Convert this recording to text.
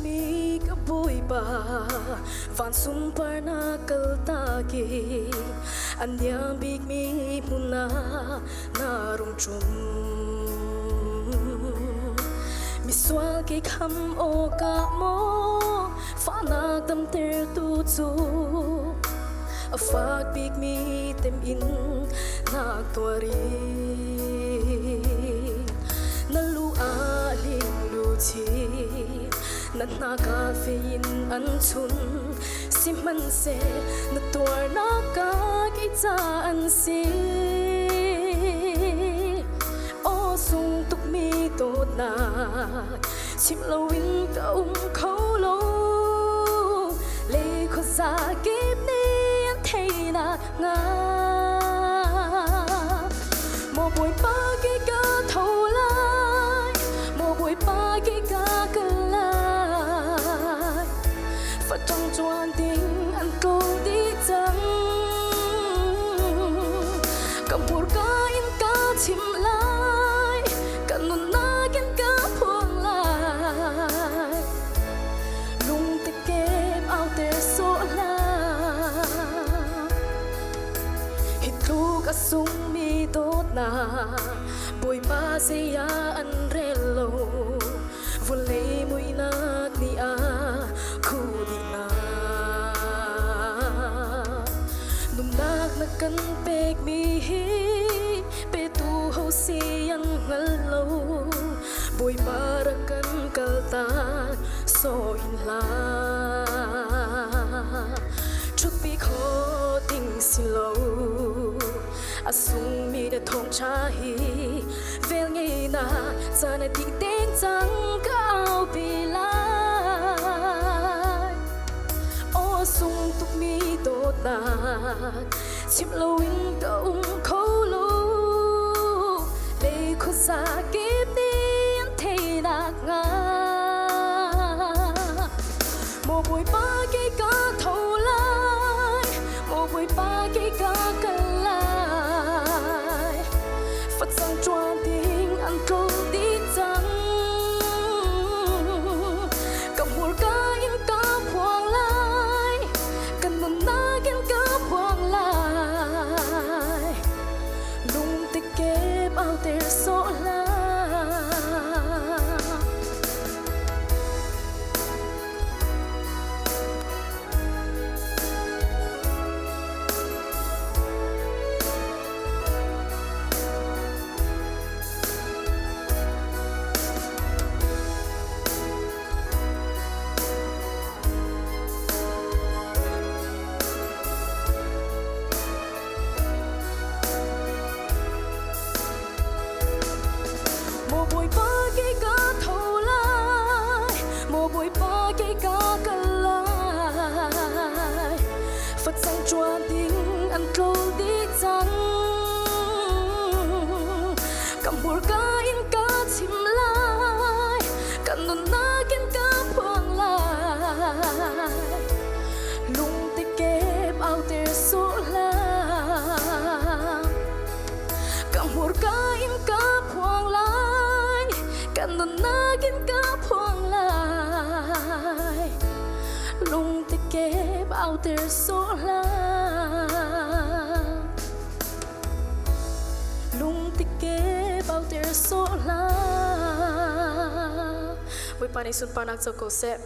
mi ka bui ba van sum par na kal ta ki anya big mi puna na rung chum mi swal ke kham o ka mo fa na tam ter tu chu a fak big mi tem in na tuari na lu a ling lu chi na na ka fein an chun sim man se na tor na ka ki cha an si o sung tuk mi to na chim lo win ka khâu lo le kho za kip ni an thei na nga mo boy pa ki ka thâu lai mo boy pa ki ka ka lai phát trong chuan tình ăn câu đi chẳng cầm bùa cá in cá chìm lại cả nôn na kiến cá buông lại lung tê kẹp ao tê số la hít thu cá sung mi tốt na bồi ba se ya ăn relo vun lấy mũi nát ni a khu đi na nung nak na kan pek mi hi pe tu ho si yang ngal lo bồi para kan kal ta so in la chút bi kho ting si lo asung mi de thong cha hi vel ngei na sa na ting teng chang ka au pi la o sung tuk mi to ta chim lo in ka khâu lo le kho sa kip ni an thei na nga mo boy pa ke ka thâu lai mo boy pa ke ka ka lai phát sang chuan tình ăn câu đi chẳng cầm hùa cá in cá buông lại cần nôn na kiến cá buông lại lung tê kẹp ao tê số la mo boy pa ke ka thâu lai mo boy pa ke ka ka lai phát sang chuan tình ăn câu đi chẳng cầm bùa cá in cá chìm lại cả nôn na kiến cá buông lại lung tê kẹp ao tê số la cầm bùa cá in cá buông lại cả nôn na kiến cá buông lại lung tê kẹp ao tê số la lung tê kẹp ao tê số la với bạn ấy xuân panak cho cô sẽ